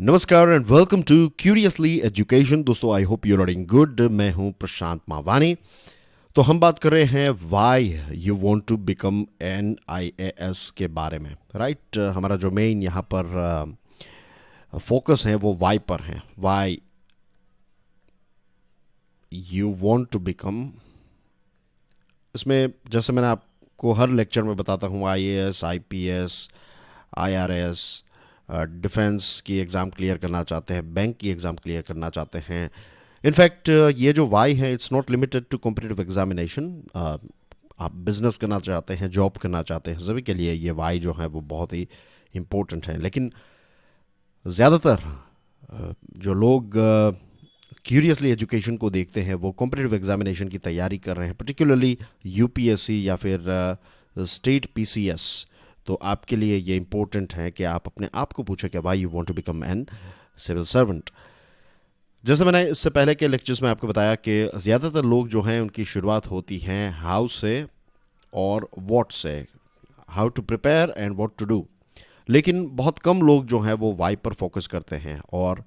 नमस्कार and welcome to curiously education. दोस्तों, I hope you running good. मैं हूं प्रशांत मावानी। तो हम बात कर रहे हैं why you want to become an IAS के बारे में। राइट हमारा जो मेन यहाँ पर फोकस है वो वाई पर है। Why you want to become, इसमें जैसे मैंने आपको हर लेक्चर में बताता हूँ, IAS, IPS, IRS, डिफेंस की एग्ज़ाम क्लियर करना चाहते हैं, बैंक की एग्ज़ाम क्लियर करना चाहते हैं। इनफैक्ट ये जो वाई है, it's not limited to competitive examination. आप बिजनेस करना चाहते हैं, जॉब करना चाहते हैं, सभी के लिए ये वाई जो है वो बहुत ही इम्पोर्टेंट है। लेकिन ज़्यादातर जो लोग क्यूरियसली एजुकेशन को देखते हैं वो कॉम्पिटिटिव एग्जामिनेशन की तैयारी कर रहे हैं, पर्टिकुलरली UPSC या फिर स्टेट PCS। तो आपके लिए ये इम्पोर्टेंट है कि आप अपने आप को पूछें कि why you want to become an civil servant. जैसे मैंने इससे पहले के लेक्चर्स में आपको बताया कि ज़्यादातर लोग जो हैं उनकी शुरुआत होती हैं हाउ से और व्हाट से, how to prepare and what to do. लेकिन बहुत कम लोग जो हैं वो वाई पर फोकस करते हैं। और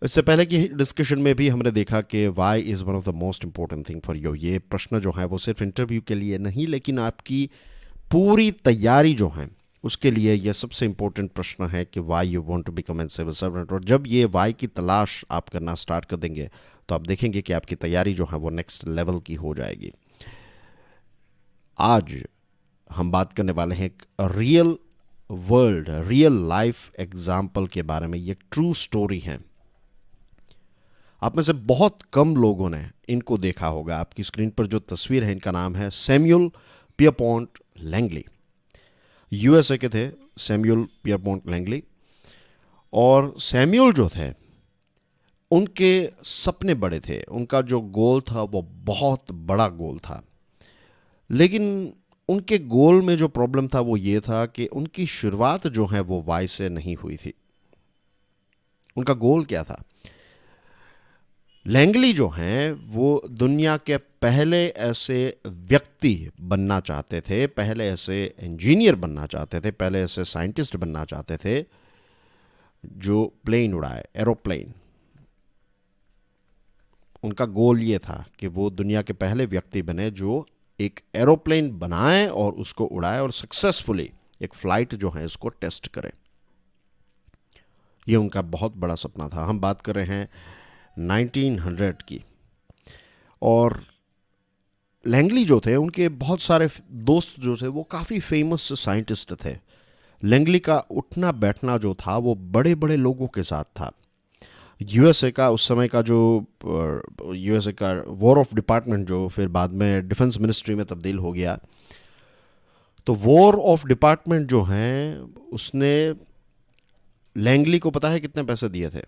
इससे पहले की डिस्कशन में भी हमने देखा कि why is one of the most important thing for you. ये प्रश्न जो है वो सिर्फ इंटरव्यू के लिए नहीं, लेकिन आपकी पूरी तैयारी जो है उसके लिए यह सबसे इंपॉर्टेंट प्रश्न है कि why you want to become an civil servant. और जब ये वाई की तलाश आप करना स्टार्ट कर देंगे तो आप देखेंगे कि आपकी तैयारी जो है वो नेक्स्ट लेवल की हो जाएगी। आज हम बात करने वाले हैं एक real world, real life example के बारे में। ये ट्रू स्टोरी है। आप में से बहुत कम लोगों ने इनको देखा होगा। आपकी स्क्रीन पर जो तस्वीर है, इनका नाम है सैमुअल पियरपॉन्ट लैंगली। USA के थे सैमुअल पियरपॉन्ट लैंगली। और सैमुअल जो थे उनके सपने बड़े थे। उनका जो गोल था वो बहुत बड़ा गोल था। लेकिन उनके गोल में जो प्रॉब्लम था वो ये था कि उनकी शुरुआत जो है वो वाई से नहीं हुई थी। उनका गोल क्या था? लैंगली जो हैं वो दुनिया के पहले ऐसे व्यक्ति बनना चाहते थे, पहले ऐसे इंजीनियर बनना चाहते थे, पहले ऐसे साइंटिस्ट बनना चाहते थे जो प्लेन उड़ाए, एरोप्लेन। उनका गोल ये था कि वो दुनिया के पहले व्यक्ति बने जो एक एरोप्लेन बनाए और उसको उड़ाए और सक्सेसफुली एक फ्लाइट जो है इसको टेस्ट करें। ये उनका बहुत बड़ा सपना था। हम बात कर रहे हैं 1900 की। और लैंगली जो थे उनके बहुत सारे दोस्त जो थे वो काफ़ी फेमस साइंटिस्ट थे। लैंगली का उठना बैठना जो था वो बड़े बड़े लोगों के साथ था। USA का उस समय का जो USA का वॉर ऑफ डिपार्टमेंट जो फिर बाद में डिफेंस मिनिस्ट्री में तब्दील हो गया, तो वॉर ऑफ डिपार्टमेंट जो हैं उसने लैंगली को पता है कितने पैसे दिए थे?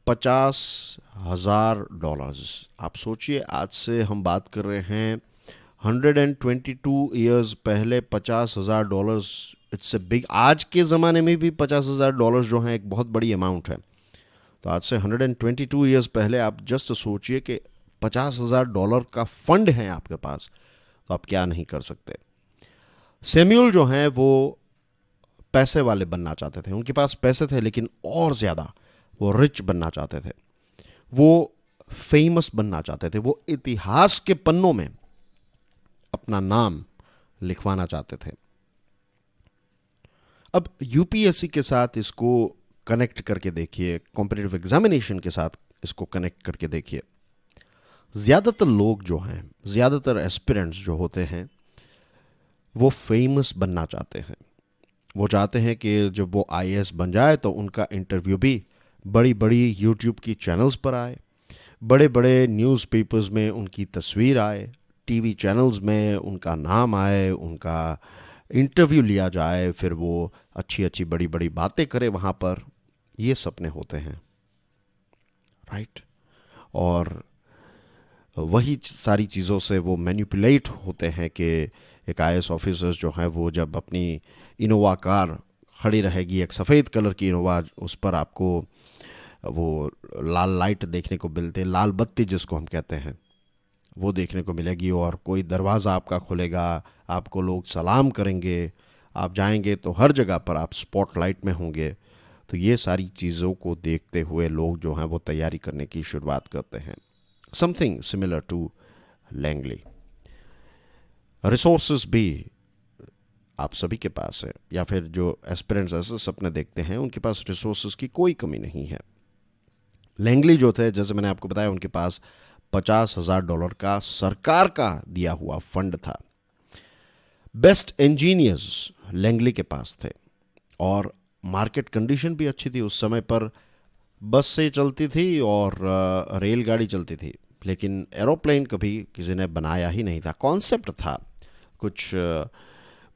$50,000। आप सोचिए, आज से हम बात कर रहे हैं 122 ईयर्स पहले $50,000। It's a big. आज के ज़माने में भी $50,000 जो है एक बहुत बड़ी अमाउंट है। तो आज से 122 ईयर्स पहले आप जस्ट सोचिए कि $50,000 का फंड है आपके पास, तो आप क्या नहीं कर सकते। सैमुअल जो हैं वो पैसे वाले बनना चाहते थे। उनके पास पैसे थे, लेकिन और ज़्यादा वो रिच बनना चाहते थे, वो फेमस बनना चाहते थे, वो इतिहास के पन्नों में अपना नाम लिखवाना चाहते थे। अब UPSC के साथ इसको कनेक्ट करके देखिए, कॉम्पिटिटिव एग्जामिनेशन के साथ इसको कनेक्ट करके देखिए। ज़्यादातर लोग जो हैं, ज़्यादातर एस्पिरेंट्स जो होते हैं वो फेमस बनना चाहते हैं। वो चाहते हैं कि जब वो IAS बन जाए तो उनका इंटरव्यू भी बड़ी बड़ी YouTube की चैनल्स पर आए, बड़े बड़े न्यूज़पेपर्स में उनकी तस्वीर आए, TV चैनल्स में उनका नाम आए, उनका इंटरव्यू लिया जाए, फिर वो अच्छी अच्छी बड़ी बड़ी बातें करे वहाँ पर। ये सपने होते हैं, राइट? और वही सारी चीज़ों से वो मैनिपुलेट होते हैं कि एक IAS ऑफिसर्स जो हैं वो जब अपनी इनोवा कार खड़ी रहेगी, एक सफ़ेद कलर की इनोवा, उस पर आपको वो लाल लाइट देखने को मिलते, लाल बत्ती जिसको हम कहते हैं, वो देखने को मिलेगी। और कोई दरवाज़ा आपका खुलेगा, आपको लोग सलाम करेंगे, आप जाएंगे तो हर जगह पर आप स्पॉटलाइट में होंगे। तो ये सारी चीज़ों को देखते हुए लोग जो हैं वो तैयारी करने की शुरुआत करते हैं. Something similar to Langley. Resources भी आप सभी के पास है, या फिर जो एस्पिरेंट्स ऐसे सपने देखते हैं उनके पास रिसोर्सेज की कोई कमी नहीं है. लैंगली जो थे, जैसे मैंने आपको बताया, उनके पास $50,000 का सरकार का दिया हुआ फंड था. बेस्ट इंजीनियर्स लैंगली के पास थे और मार्केट कंडीशन भी अच्छी थी. उस समय पर बस से चलती थी और रेलगाड़ी चलती थी, लेकिन एरोप्लेन कभी किसी ने बनाया ही नहीं था. कॉन्सेप्ट था. कुछ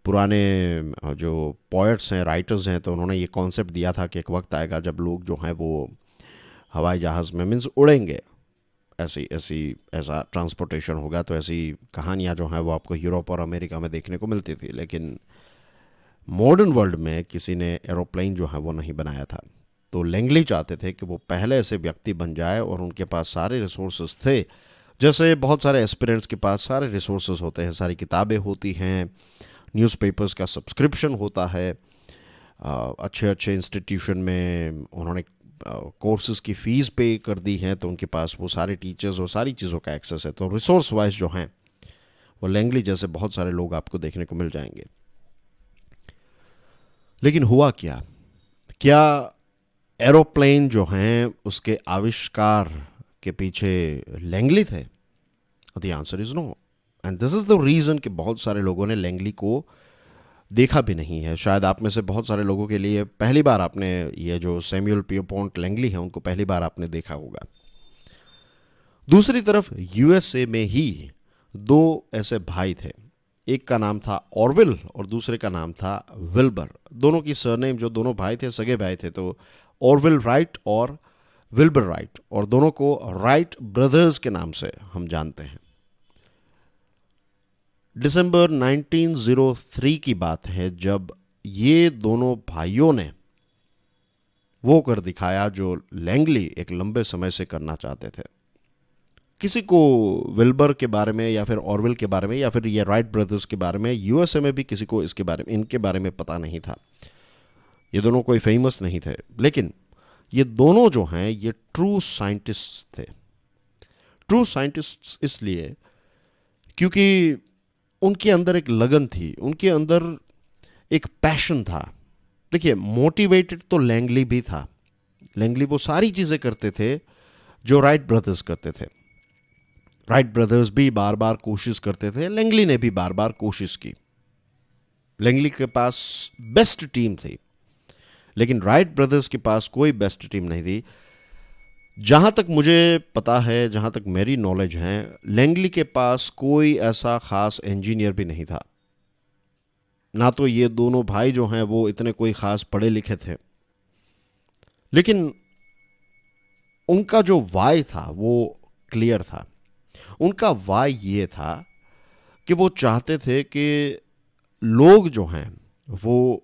पुराने जो पोएट्स हैं, राइटर्स हैं, तो उन्होंने ये कॉन्सेप्ट दिया था कि एक वक्त आएगा जब लोग जो हैं वो हवाई जहाज़ में मीन्स उड़ेंगे, ऐसा ट्रांसपोर्टेशन होगा. तो ऐसी कहानियाँ जो हैं वो आपको यूरोप और अमेरिका में देखने को मिलती थी, लेकिन मॉडर्न वर्ल्ड में किसी ने एरोप्लेन जो है वो नहीं बनाया था. तो लैंगली चाहते थे कि वो पहले ऐसे व्यक्ति बन जाए और उनके पास सारे रिसोर्सेज थे. जैसे बहुत सारे एस्पिरेंट्स के पास सारे रिसोर्सेज होते हैं, सारी किताबें होती हैं, न्यूज़पेपर्स का सब्सक्रिप्शन होता है, अच्छे अच्छे इंस्टीट्यूशन में उन्होंने कोर्सेज की फ़ीस पे कर दी है, तो उनके पास वो सारे टीचर्स और सारी चीज़ों का एक्सेस है. तो रिसोर्स वाइज जो हैं वो लैंगली जैसे बहुत सारे लोग आपको देखने को मिल जाएंगे. लेकिन हुआ क्या? क्या एरोप्लेन जो हैं उसके आविष्कार के पीछे लैंगली थे? The answer is no. And this is the reason कि बहुत सारे लोगों ने लैंगली को देखा भी नहीं है. शायद आप में से बहुत सारे लोगों के लिए पहली बार आपने ये जो सैमुअल पियरपॉन्ट लैंगली हैं उनको पहली बार आपने देखा होगा. दूसरी तरफ यूएसए में ही दो ऐसे भाई थे. एक का नाम था ऑरविल और दूसरे का नाम था विल्बर. दोनों की सरनेम, जो दोनों भाई थे, सगे भाई थे, तो ऑरविल राइट और विल्बर राइट, और दोनों को राइट ब्रदर्स के नाम से हम जानते हैं. दिसंबर 1903 की बात है जब ये दोनों भाइयों ने वो कर दिखाया जो लैंगली एक लंबे समय से करना चाहते थे. किसी को विल्बर के बारे में या फिर ऑरविल के बारे में या फिर ये राइट ब्रदर्स के बारे में, यूएसए में भी किसी को इनके बारे में पता नहीं था. ये दोनों कोई फेमस नहीं थे, लेकिन ये दोनों जो हैं ये ट्रू साइंटिस्ट थे. ट्रू साइंटिस्ट इसलिए क्योंकि उनके अंदर एक लगन थी, उनके अंदर एक पैशन था. देखिए, मोटिवेटेड तो लैंगली भी था. लैंगली वो सारी चीज़ें करते थे जो राइट ब्रदर्स करते थे. राइट ब्रदर्स भी बार बार कोशिश करते थे, लैंगली ने भी बार बार कोशिश की. लैंगली के पास बेस्ट टीम थी, लेकिन राइट ब्रदर्स के पास कोई बेस्ट टीम नहीं थी. जहाँ तक मुझे पता है, जहाँ तक मेरी नॉलेज है, लैंगली के पास कोई ऐसा ख़ास इंजीनियर भी नहीं था. ना तो ये दोनों भाई जो हैं वो इतने कोई ख़ास पढ़े लिखे थे, लेकिन उनका जो वाई था वो क्लियर था. उनका वाई ये था कि वो चाहते थे कि लोग जो हैं वो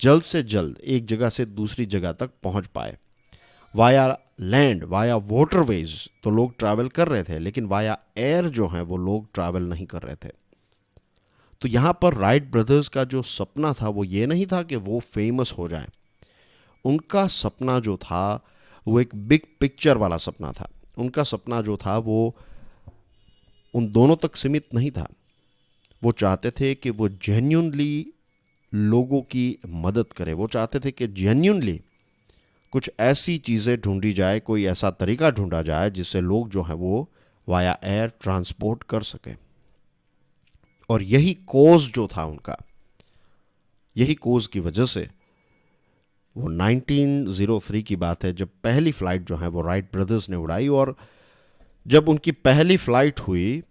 जल्द से जल्द एक जगह से दूसरी जगह तक पहुंच पाए. वाया लैंड, वाया वाटरवेज तो लोग ट्रैवल कर रहे थे, लेकिन वाया एयर जो है वो लोग ट्रैवल नहीं कर रहे थे. तो यहाँ पर राइट ब्रदर्स का जो सपना था वो ये नहीं था कि वो फेमस हो जाए. उनका सपना जो था वो एक बिग पिक्चर वाला सपना था. उनका सपना जो था वो उन दोनों तक सीमित नहीं था. वो चाहते थे कि वो जेन्युइनली लोगों की मदद करें. वो चाहते थे कि जेन्युइनली कुछ ऐसी चीज़ें ढूंढी जाए, कोई ऐसा तरीका ढूंढा जाए जिससे लोग जो हैं वो वाया एयर ट्रांसपोर्ट कर सकें. और यही कोज जो था उनका, यही कोज की वजह से वो 1903 की बात है जब पहली फ़्लाइट जो है वो राइट ब्रदर्स ने उड़ाई. और जब उनकी पहली फ़्लाइट हुई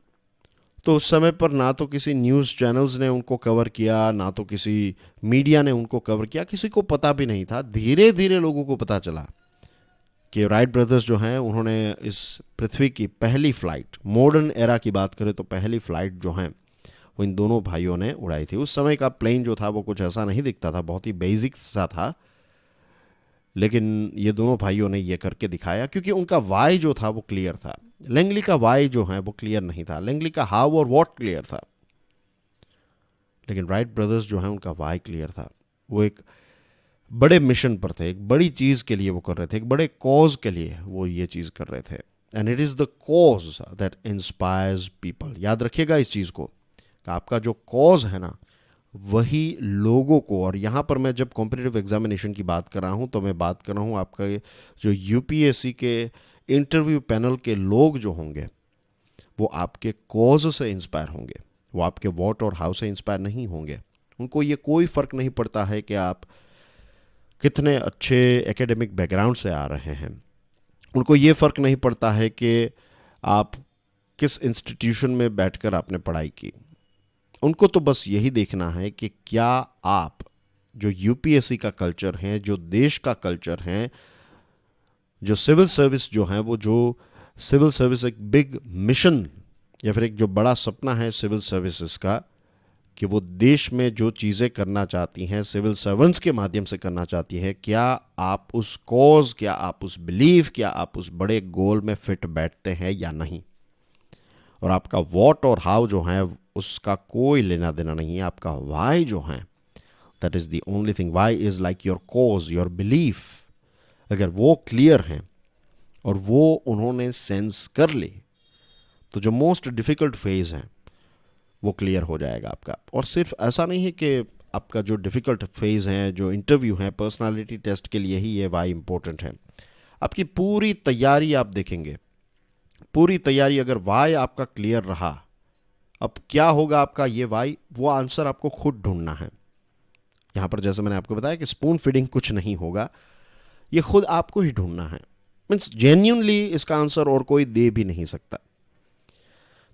तो उस समय पर ना तो किसी न्यूज़ चैनल्स ने उनको कवर किया, ना तो किसी मीडिया ने उनको कवर किया. किसी को पता भी नहीं था. धीरे धीरे लोगों को पता चला कि राइट ब्रदर्स जो हैं उन्होंने इस पृथ्वी की पहली फ़्लाइट, मॉडर्न एरा की बात करें तो पहली फ़्लाइट जो हैं वो इन दोनों भाइयों ने उड़ाई थी. उस समय का प्लेन जो था वो कुछ ऐसा नहीं दिखता था, बहुत ही बेसिक सा था, लेकिन ये दोनों भाइयों ने ये करके दिखाया क्योंकि उनका वाई जो था वो क्लियर था. लैंगली का वाई जो है वो क्लियर नहीं था. लैंगली का हाउ और व्हाट क्लियर था, लेकिन राइट ब्रदर्स जो है उनका वाई क्लियर था. वो एक बड़े मिशन पर थे, एक बड़ी चीज़ के लिए वो कर रहे थे, एक बड़े कॉज के लिए वो ये चीज़ कर रहे थे। And it is the cause that inspires people. याद रखिएगा इस चीज़ को कि आपका जो कॉज है ना, वही लोगों को, और यहाँ पर मैं जब कॉम्पिटिटिव एग्जामिनेशन की बात कर रहा हूँ तो मैं बात कर रहा हूँ आपका ये जो यूपीएससी के इंटरव्यू पैनल के लोग जो होंगे वो आपके कॉज से इंस्पायर होंगे, वो आपके वॉट और हाउ से इंस्पायर नहीं होंगे। उनको ये कोई फ़र्क नहीं पड़ता है कि आप कितने अच्छे एकेडमिक बैकग्राउंड से आ रहे हैं, उनको ये फ़र्क नहीं पड़ता है कि आप किस इंस्टीट्यूशन में बैठकर आपने पढ़ाई की। उनको तो बस यही देखना है कि क्या आप जो यूपीएससी का कल्चर है, जो देश का कल्चर है, जो सिविल सर्विस जो है, वो जो सिविल सर्विस एक बिग मिशन या फिर एक जो बड़ा सपना है सिविल सर्विसेज का, कि वो देश में जो चीज़ें करना चाहती हैं सिविल सर्वेंट्स के माध्यम से करना चाहती है, क्या आप उस कॉज, क्या आप उस बिलीव, क्या आप उस बड़े गोल में फिट बैठते हैं या नहीं। और आपका वॉट और हाउ जो है उसका कोई लेना देना नहीं है। आपका वाई जो है, that is the only thing. Why is like your cause, your belief. अगर वो क्लियर हैं और वो उन्होंने सेंस कर ली तो जो मोस्ट डिफ़िकल्ट फेज़ है वो क्लियर हो जाएगा आपका। और सिर्फ ऐसा नहीं है कि आपका जो डिफ़िकल्ट फेज़ है, जो इंटरव्यू है, पर्सनालिटी टेस्ट के लिए ही ये वाई इंपॉर्टेंट है। आपकी पूरी तैयारी आप देखेंगे, पूरी तैयारी अगर वाई आपका क्लियर रहा, अब क्या होगा आपका ये वाई, वो आंसर आपको खुद ढूंढना है। यहाँ पर जैसे मैंने आपको बताया कि स्पून फीडिंग कुछ नहीं होगा, ये खुद आपको ही ढूंढना है। मीन्स जेन्यूनली इसका आंसर और कोई दे भी नहीं सकता।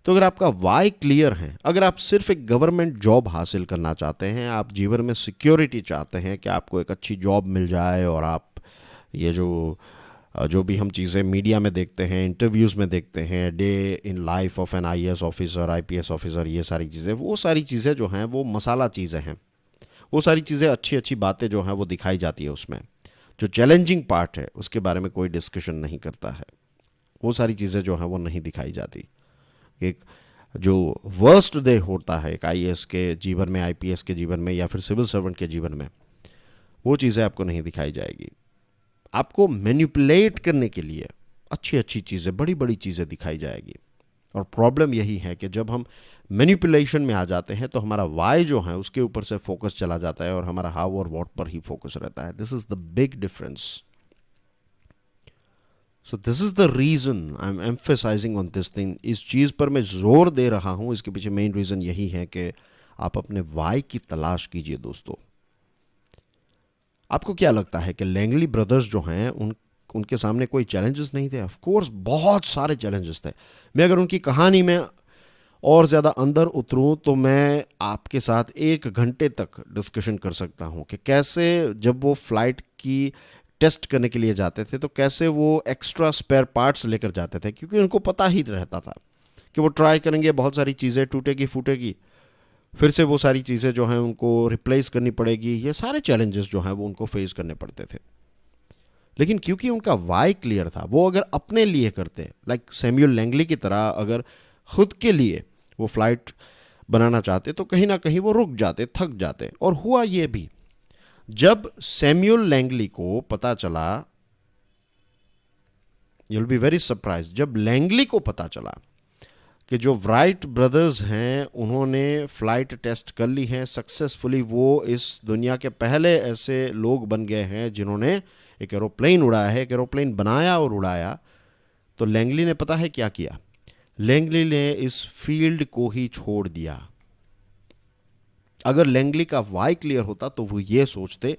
तो अगर आपका वाई क्लियर है, अगर आप सिर्फ एक गवर्नमेंट जॉब हासिल करना चाहते हैं, आप जीवन में सिक्योरिटी चाहते हैं कि आपको एक अच्छी जॉब मिल जाए, और आप ये जो भी हम चीज़ें मीडिया में देखते हैं, इंटरव्यूज़ में देखते हैं, day in life of N IAS officer, IPS officer, ये सारी चीज़ें, वो सारी चीज़ें जो हैं वो मसाला चीज़ें हैं। वो सारी चीज़ें, अच्छी अच्छी बातें जो हैं वो दिखाई जाती है उसमें। जो चैलेंजिंग पार्ट है उसके बारे में कोई डिस्कशन नहीं करता है, वो सारी चीज़ें जो हैं वो नहीं दिखाई जाती। एक जो वर्स्ट डे होता है एक आईएएस के जीवन में, आईपीएस के जीवन में, या फिर सिविल सर्वेंट के जीवन में, वो चीज़ें आपको नहीं दिखाई जाएगी। आपको मैनिपुलेट करने के लिए अच्छी अच्छी चीज़ें, बड़ी बड़ी चीज़ें दिखाई जाएगी। और प्रॉब्लम यही है कि जब हम मैनिपुलेशन में आ जाते हैं तो हमारा वाई जो है उसके ऊपर से फोकस चला जाता है और हमारा हाउ और व्हाट पर ही फोकस रहता है। This is the big difference. So this is the reason I am emphasizing on this thing. इस चीज़ पर मैं जोर दे रहा हूँ, इसके पीछे मेन रीज़न यही है कि आप अपने वाई की तलाश कीजिए दोस्तों। आपको क्या लगता है कि लैंगली ब्रदर्स जो हैं उनके सामने कोई चैलेंजेस नहीं थे? ऑफ कोर्स बहुत सारे चैलेंजेस थे। मैं अगर उनकी कहानी में और ज़्यादा अंदर उतरूं तो मैं आपके साथ 1 घंटे तक डिस्कशन कर सकता हूं कि कैसे जब वो फ्लाइट की टेस्ट करने के लिए जाते थे तो कैसे वो एक्स्ट्रा स्पेयर पार्ट्स लेकर जाते थे, क्योंकि उनको पता ही रहता था कि वो ट्राई करेंगे, बहुत सारी चीज़ें टूटेगी फूटेगी, फिर से वो सारी चीज़ें जो हैं उनको रिप्लेस करनी पड़ेगी। ये सारे चैलेंजेस जो हैं वो उनको फेस करने पड़ते थे। लेकिन क्योंकि उनका वाई क्लियर था, वो अगर अपने लिए करते, लाइक सैमुअल लैंगली की तरह अगर खुद के लिए वो फ्लाइट बनाना चाहते, तो कहीं ना कहीं वो रुक जाते, थक जाते। और हुआ ये भी, जब सैमुअल लैंगली को पता चला, you will be very surprise, जब लैंगली को पता चला कि जो राइट ब्रदर्स हैं उन्होंने फ़्लाइट टेस्ट कर ली है सक्सेसफुली, वो इस दुनिया के पहले ऐसे लोग बन गए हैं जिन्होंने एक एरोप्लेन उड़ाया है, एक एरोप्लेन बनाया और उड़ाया, तो लैंगली ने पता है क्या किया? लैंगली ने इस फील्ड को ही छोड़ दिया। अगर लैंगली का वाई क्लियर होता तो वो ये सोचते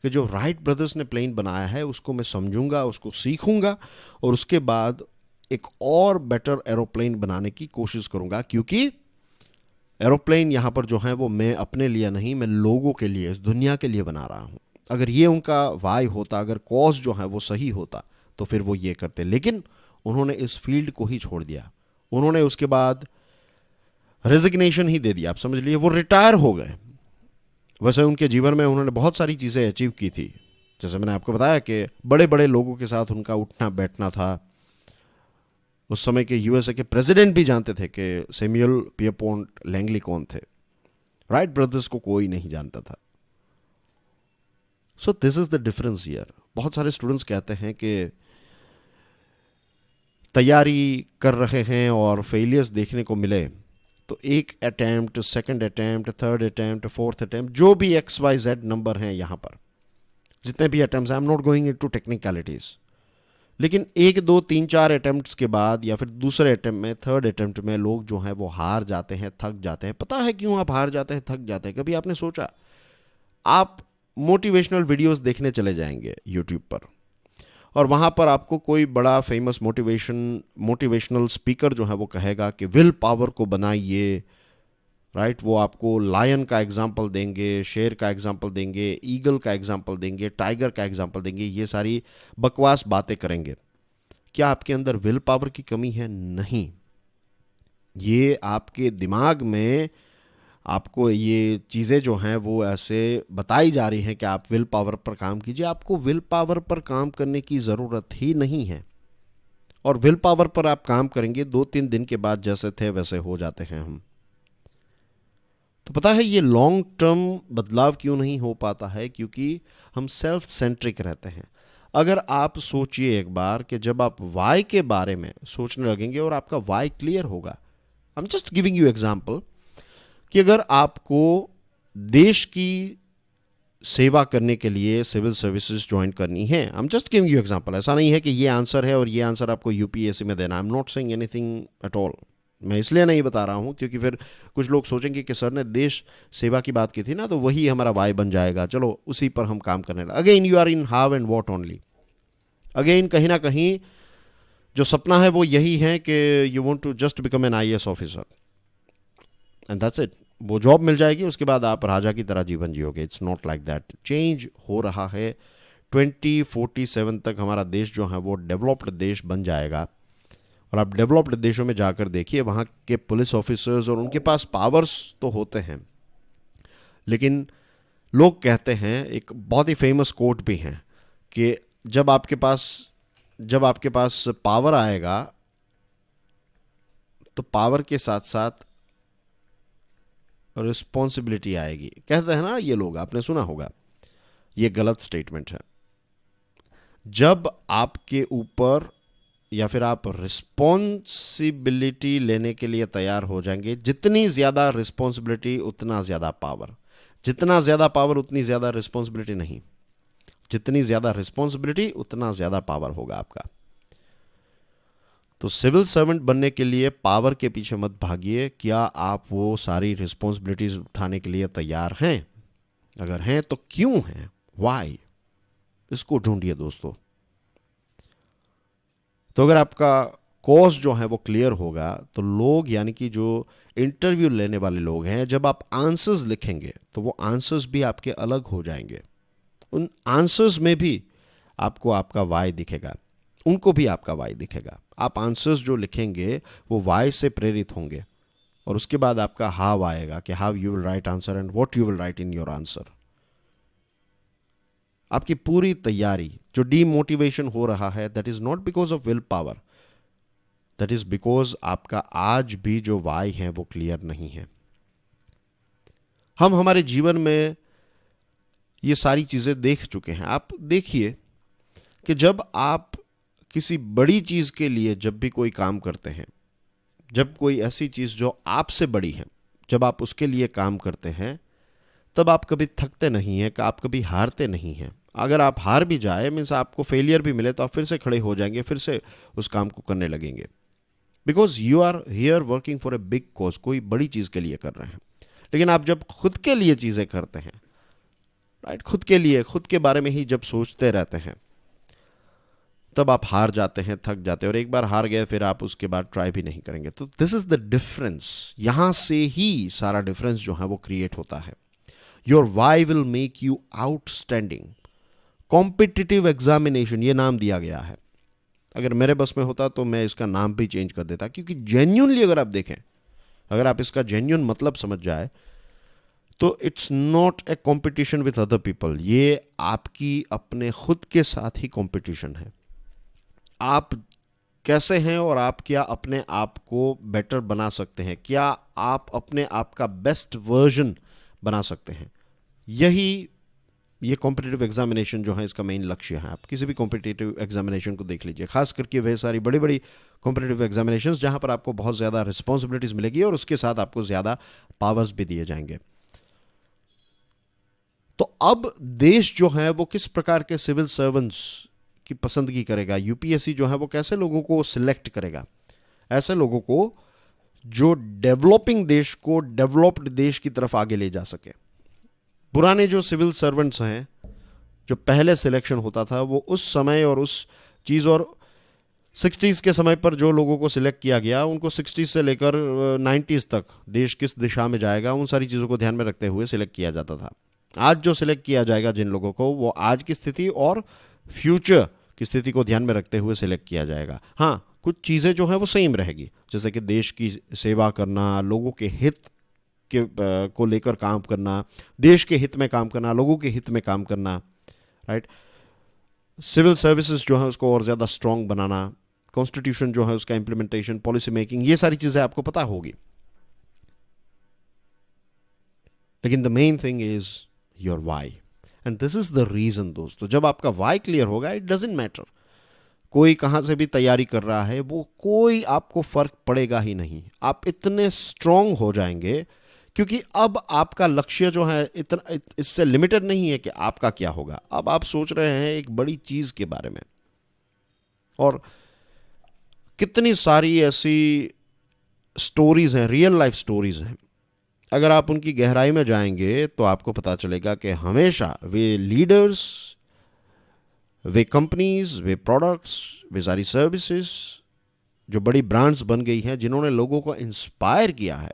कि जो राइट ब्रदर्स ने प्लेन बनाया है उसको मैं समझूंगा, उसको सीखूंगा, और उसके बाद एक और बेटर एरोप्लेन बनाने की कोशिश करूंगा, क्योंकि एरोप्लेन यहाँ पर जो है वो मैं अपने लिए नहीं, मैं लोगों के लिए, इस दुनिया के लिए बना रहा हूँ। अगर ये उनका वाई होता, अगर कॉज जो है वो सही होता, तो फिर वो ये करते। लेकिन उन्होंने इस फील्ड को ही छोड़ दिया। उन्होंने उसके बाद रेजिग्नेशन ही दे दिया, आप समझ लिए, वो रिटायर हो गए। वैसे उनके जीवन में उन्होंने बहुत सारी चीज़ें अचीव की थी, जैसे मैंने आपको बताया कि बड़े बड़े लोगों के साथ उनका उठना बैठना था। उस समय के यूएसए के प्रेसिडेंट भी जानते थे कि सैमुअल पियरपॉन्ट लैंगली कौन थे। राइट ब्रदर्स को कोई नहीं जानता था। So this is the difference here. बहुत सारे स्टूडेंट्स कहते हैं कि तैयारी कर रहे हैं और फेलियर्स देखने को मिले तो एक attempt, second attempt, third attempt, fourth attempt, जो भी एक्स वाई जेड नंबर हैं यहाँ पर, जितने भी attempt, I am not going into technicalities, लेकिन एक दो तीन चार अटैम्प्ट्स के बाद या फिर दूसरे अटैम्प्ट में, थर्ड अटैम्प्ट में लोग जो हैं वो हार जाते हैं, थक जाते हैं। पता है क्यों आप हार जाते हैं, थक जाते हैं? कभी आपने सोचा? आप मोटिवेशनल वीडियोस देखने चले जाएंगे यूट्यूब पर और वहाँ पर आपको कोई बड़ा फेमस मोटिवेशनल स्पीकर जो है वो कहेगा कि विल पावर को बनाइए, राइट? वो आपको लायन का एग्जाम्पल देंगे, शेर का एग्जाम्पल देंगे, ईगल का एग्जाम्पल देंगे, टाइगर का एग्जाम्पल देंगे, ये सारी बकवास बातें करेंगे। क्या आपके अंदर विल पावर की कमी है? नहीं। ये आपके दिमाग में आपको ये चीज़ें जो हैं वो ऐसे बताई जा रही हैं कि आप विल पावर पर काम कीजिए। आपको विल पावर पर काम करने की ज़रूरत ही नहीं है। और विल पावर पर आप काम करेंगे, 2-3 दिन के बाद जैसे थे वैसे हो जाते हैं हम। तो पता है ये लॉन्ग टर्म बदलाव क्यों नहीं हो पाता है? क्योंकि हम सेल्फ सेंट्रिक रहते हैं। अगर आप सोचिए एक बार कि जब आप वाई के बारे में सोचने लगेंगे और आपका वाई क्लियर होगा, I am just giving you example, कि अगर आपको देश की सेवा करने के लिए सिविल सर्विसेज ज्वाइन करनी है, I am just giving you example, ऐसा नहीं है कि ये आंसर है और ये आंसर आपको यूपीएससी में देना। I am not saying anything at all. मैं इसलिए नहीं बता रहा हूँ क्योंकि फिर कुछ लोग सोचेंगे कि सर ने देश सेवा की बात की थी ना, तो वही हमारा वाई बन जाएगा, चलो उसी पर हम काम करने लगे। Again you are in how and what only. Again कहीं ना कहीं जो सपना है वो यही है कि you want to just become an IAS officer and that's it. वो जॉब मिल जाएगी, उसके बाद आप राजा की तरह जीवन जियोगे। It's not like that. Change हो रहा है। 2047 तक हमारा देश जो है वो डेवलप्ड देश बन जाएगा। और आप डेवलप्ड देशों में जाकर देखिए, वहाँ के पुलिस ऑफिसर्स और उनके पास पावर्स तो होते हैं, लेकिन लोग कहते हैं, एक बहुत ही फेमस कोट भी है कि जब आपके पास पावर आएगा तो पावर के साथ साथ रिस्पॉन्सिबिलिटी आएगी। कहते हैं ना ये लोग, आपने सुना होगा। ये गलत स्टेटमेंट है। जब आपके ऊपर या फिर आप रिस्पॉन्सिबिलिटी लेने के लिए तैयार हो जाएंगे, जितनी ज़्यादा रिस्पॉन्सिबिलिटी उतना ज़्यादा पावर, जितना ज़्यादा पावर उतनी ज़्यादा रिस्पॉन्सिबिलिटी नहीं, जितनी ज़्यादा रिस्पॉन्सिबिलिटी उतना ज़्यादा पावर होगा आपका। तो सिविल सर्वेंट बनने के लिए पावर के पीछे मत भागिए। क्या आप वो सारी रिस्पॉन्सिबिलिटीज उठाने के लिए तैयार हैं? अगर हैं तो क्यों हैं? वाई? इसको ढूंढिए दोस्तों। तो अगर आपका कॉज जो है वो क्लियर होगा तो लोग, यानी कि जो इंटरव्यू लेने वाले लोग हैं, जब आप आंसर्स लिखेंगे तो वो आंसर्स भी आपके अलग हो जाएंगे। उन आंसर्स में भी आपको आपका वाई दिखेगा, उनको भी आपका वाई दिखेगा। आप आंसर्स जो लिखेंगे वो वाई से प्रेरित होंगे और उसके बाद आपका हाउ आएगा कि how you will write answer and what you will write in your answer. आपकी पूरी तैयारी, जो डीमोटिवेशन हो रहा है, that is not because of will power, that is because आपका आज भी जो वाई है वो क्लियर नहीं है। हम हमारे जीवन में ये सारी चीजें देख चुके हैं। आप देखिए कि जब आप किसी बड़ी चीज के लिए जब भी कोई काम करते हैं, जब कोई ऐसी चीज जो आपसे बड़ी है, जब आप उसके लिए काम करते हैं, तब आप कभी थकते नहीं हैं, आप कभी हारते नहीं हैं। अगर आप हार भी जाए, मीन्स आपको फेलियर भी मिले, तो आप फिर से खड़े हो जाएंगे, फिर से उस काम को करने लगेंगे, because you are here working for a big cause. कोई बड़ी चीज के लिए कर रहे हैं। लेकिन आप जब खुद के लिए चीजें करते हैं, राइट, खुद के लिए, खुद के बारे में ही जब सोचते रहते हैं, तब आप हार जाते हैं, थक जाते हैं, और एक बार हार गए फिर आप उसके बाद ट्राई भी नहीं करेंगे। तो दिस इज द डिफरेंस। यहां से ही सारा डिफरेंस जो है वो क्रिएट होता है। Your why will make you outstanding. Competitive examination ये नाम दिया गया है। अगर मेरे बस में होता तो मैं इसका नाम भी चेंज कर देता, क्योंकि जेन्युइनली अगर आप देखें, अगर आप इसका जेन्युइन मतलब समझ जाए, तो it's not a competition with other people. ये आपकी अपने खुद के साथ ही कॉम्पिटिशन है। आप कैसे हैं और आप क्या अपने आप को बेटर बना सकते हैं, क्या आप अपने आप का बेस्ट वर्जन बना सकते हैं, यही ये कॉम्पिटिटिव एग्जामिनेशन जो है इसका मेन लक्ष्य है। आप किसी भी कॉम्पिटिटिव एग्जामिनेशन को देख लीजिए, खास करके वह सारी बड़ी बड़ी कॉम्पिटिटिव एग्जामिनेशंस जहाँ पर आपको बहुत ज़्यादा रिस्पॉन्सिबिलिटीज़ मिलेगी और उसके साथ आपको ज़्यादा पावर्स भी दिए जाएंगे। तो अब देश जो है वो किस प्रकार के सिविल सर्वेंट्स की पसंदगी करेगा, यूपीएससी जो है वो कैसे लोगों को सिलेक्ट करेगा? ऐसे लोगों को जो डेवलपिंग देश को डेवलप्ड देश की तरफ आगे ले जा सके। पुराने जो सिविल सर्वेंट्स हैं, जो पहले सिलेक्शन होता था, वो उस समय और उस चीज़, और 60s के समय पर जो लोगों को सिलेक्ट किया गया उनको 60s से लेकर 90s तक देश किस दिशा में जाएगा उन सारी चीज़ों को ध्यान में रखते हुए सिलेक्ट किया जाता था। आज जो सिलेक्ट किया जाएगा जिन लोगों को, वो आज की स्थिति और फ्यूचर की स्थिति को ध्यान में रखते हुए सिलेक्ट किया जाएगा। हाँ, कुछ चीज़ें जो हैं वो सेम रहेगी, जैसे कि देश की सेवा करना, लोगों के हित के को लेकर काम करना, देश के हित में काम करना, लोगों के हित में काम करना, राइट। सिविल सर्विसेज जो है उसको और ज़्यादा स्ट्रॉन्ग बनाना, कॉन्स्टिट्यूशन जो है उसका इम्प्लीमेंटेशन, पॉलिसी मेकिंग, ये सारी चीज़ें आपको पता होगी। लेकिन the main thing is your why, and this is the reason दोस्तों। जब आपका वाई क्लियर होगा, इट डजेंट मैटर कोई कहाँ से भी तैयारी कर रहा है, वो कोई आपको फ़र्क पड़ेगा ही नहीं। आप इतने स्ट्रॉन्ग हो जाएंगे क्योंकि अब आपका लक्ष्य जो है इतना इससे लिमिटेड नहीं है कि आपका क्या होगा। अब आप सोच रहे हैं एक बड़ी चीज़ के बारे में, और कितनी सारी ऐसी स्टोरीज हैं, रियल लाइफ स्टोरीज हैं। अगर आप उनकी गहराई में जाएंगे तो आपको पता चलेगा कि हमेशा वे लीडर्स, वे कंपनीज, वे प्रोडक्ट्स, वे सारी सर्विसेज जो बड़ी ब्रांड्स बन गई हैं, जिन्होंने लोगों को इंस्पायर किया है,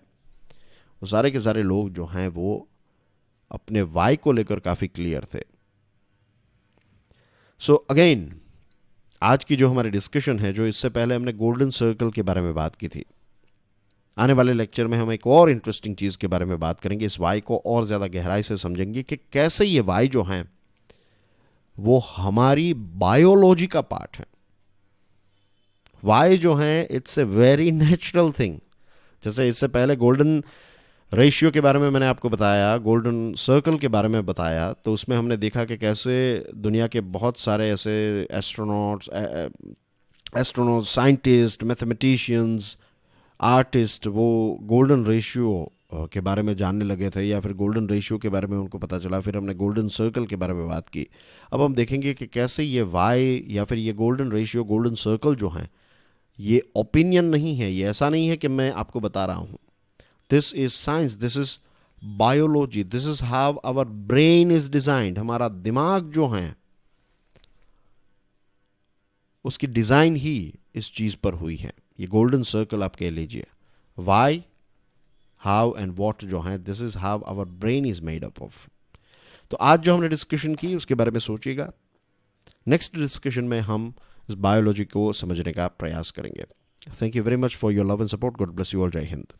वो सारे के सारे लोग जो हैं वो अपने वाई को लेकर काफ़ी क्लियर थे। सो अगेन, आज की जो हमारी डिस्कशन है, जो इससे पहले हमने गोल्डन सर्कल के बारे में बात की थी, आने वाले लेक्चर में हम एक और इंटरेस्टिंग चीज़ के बारे में बात करेंगे। इस वाई को और ज़्यादा गहराई से समझेंगे कि कैसे ये वाई जो हैं वो हमारी बायोलॉजी का पार्ट है। वाई जो है it's a very natural thing. जैसे इससे पहले गोल्डन रेशियो के बारे में मैंने आपको बताया, गोल्डन सर्कल के बारे में बताया, तो उसमें हमने देखा कि कैसे दुनिया के बहुत सारे ऐसे एस्ट्रोनॉट्स, साइंटिस्ट, मैथमेटिशियंस, आर्टिस्ट वो गोल्डन रेशियो के बारे में जानने लगे थे, या फिर गोल्डन रेशियो के बारे में उनको पता चला। फिर हमने गोल्डन सर्कल के बारे में बात की। अब हम देखेंगे कि कैसे ये वाई या फिर ये गोल्डन रेशियो, गोल्डन सर्कल जो हैं, ये ओपिनियन नहीं है, ये ऐसा नहीं है कि मैं आपको बता रहा हूँ। This is science, this is biology, this is how our brain is designed. हमारा दिमाग जो है उसकी डिज़ाइन ही इस चीज़ पर हुई है। ये गोल्डन सर्कल आप कह लीजिए। वाई, हाउ एंड वॉट जो है, this is how our brain is made up of. तो आज जो हमने डिस्कशन की उसके बारे में सोचिएगा। नेक्स्ट डिस्कशन में हम इस बायोलॉजी को समझने का प्रयास करेंगे। Thank you very much for your love and support. God bless you all. जय हिंद।